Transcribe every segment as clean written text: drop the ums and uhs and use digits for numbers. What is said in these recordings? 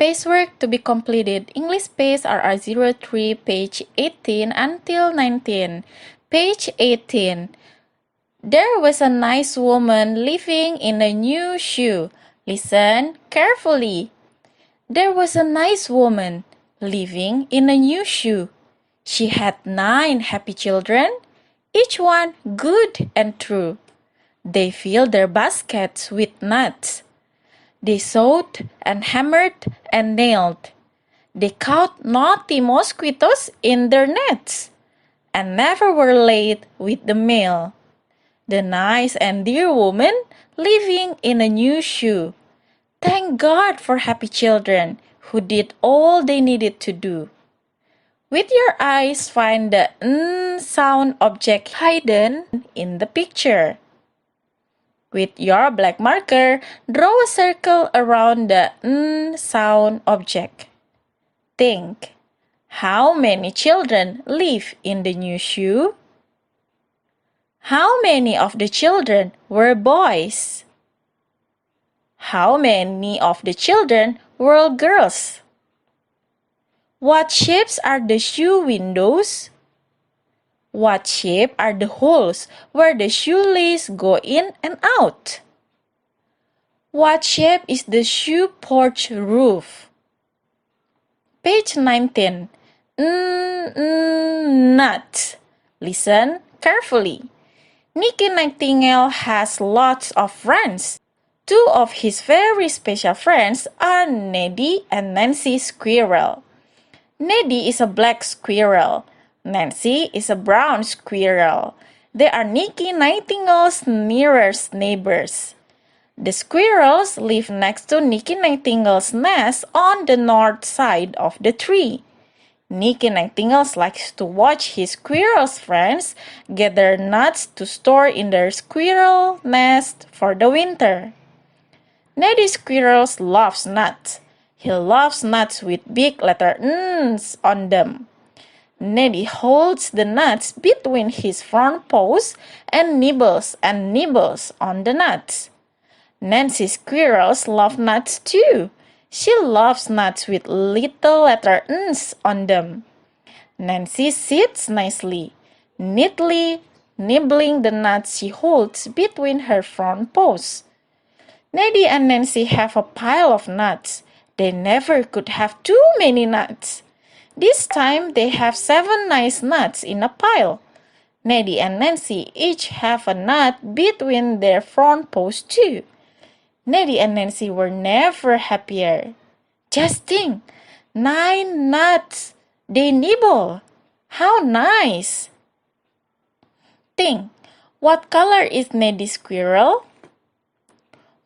Pace work to be completed. English Pace RR03, page 18 until 19. Page 18. There was a nice woman living in a new shoe. Listen carefully. There was a nice woman living in a new shoe. She had 9 happy children, each one good and true. They filled their baskets with nuts. They sewed and hammered and nailed. They caught naughty mosquitoes in their nets and never were late with the mail. The nice and dear woman living in a new shoe. Thank God for happy children who did all they needed to do. With your eyes, find the n sound object hidden in the picture. With your black marker, draw a circle around the n sound object. Think, how many children live in the new shoe? How many of the children were boys? How many of the children were girls? What shapes are the shoe windows? What shape are the holes where the shoelace go in and out? What shape is the shoe porch roof? Page 19. Nuts. Listen carefully. Nicky Nightingale has lots of friends. 2 of his very special friends are Neddy and Nancy Squirrel. Neddy is a black squirrel. Nancy is a brown squirrel. They are Nicky Nightingale's nearest neighbors. The squirrels live next to Nicky Nightingale's nest on the north side of the tree. Nicky Nightingale likes to watch his squirrel's friends gather nuts to store in their squirrel nest for the winter. Neddy Squirrel loves nuts. He loves nuts with big letter N's on them. Neddy holds the nuts between his front paws and nibbles on the nuts. Nancy Squirrel loves nuts too. She loves nuts with little letter N's on them. Nancy sits nicely, neatly nibbling the nuts she holds between her front paws. Neddy and Nancy have a pile of nuts. They never could have too many nuts. This time they have 7 nice nuts in a pile. Neddy and Nancy each have a nut between their front paws too. Neddy and Nancy were never happier. Just think, 9 nuts they nibble. How nice! Think, what color is Neddy Squirrel?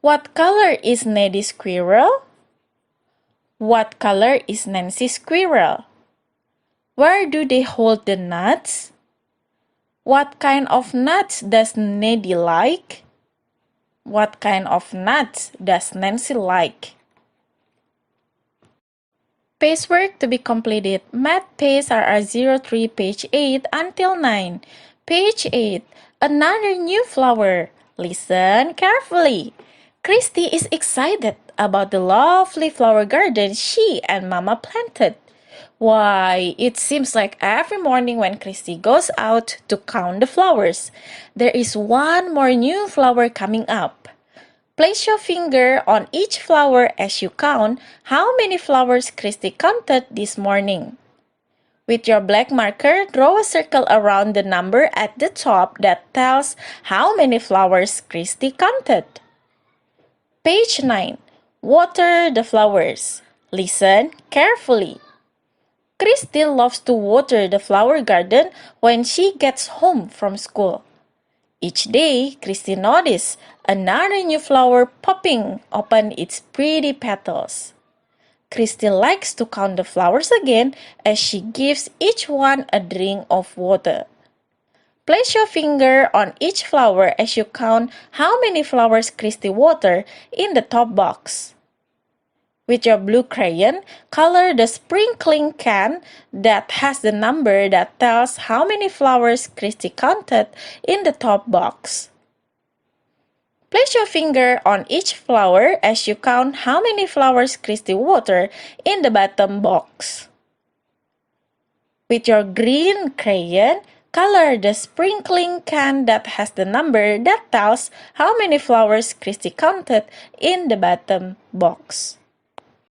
What color is Neddy Squirrel? What color is Nancy Squirrel? Where do they hold the nuts? What kind of nuts does Neddy like? What kind of nuts does Nancy like? Pace work to be completed. Math Pace RR03, page 8 until 9. Page 8. Another new flower. Listen carefully. Christy is excited about the lovely flower garden she and Mama planted. Why, it seems like every morning when Christy goes out to count the flowers, there is one more new flower coming up. Place your finger on each flower as you count how many flowers Christy counted this morning. With your black marker, draw a circle around the number at the top that tells how many flowers Christy counted. Page 9. Water the flowers. Listen carefully. Christy loves to water the flower garden when she gets home from school. Each day, Christy notices another new flower popping open its pretty petals. Christy likes to count the flowers again as she gives each one a drink of water. Place your finger on each flower as you count how many flowers Christy watered in the top box. With your blue crayon, color the sprinkling can that has the number that tells how many flowers Christy counted in the top box. Place your finger on each flower as you count how many flowers Christy watered in the bottom box. With your green crayon, color the sprinkling can that has the number that tells how many flowers Christy counted in the bottom box.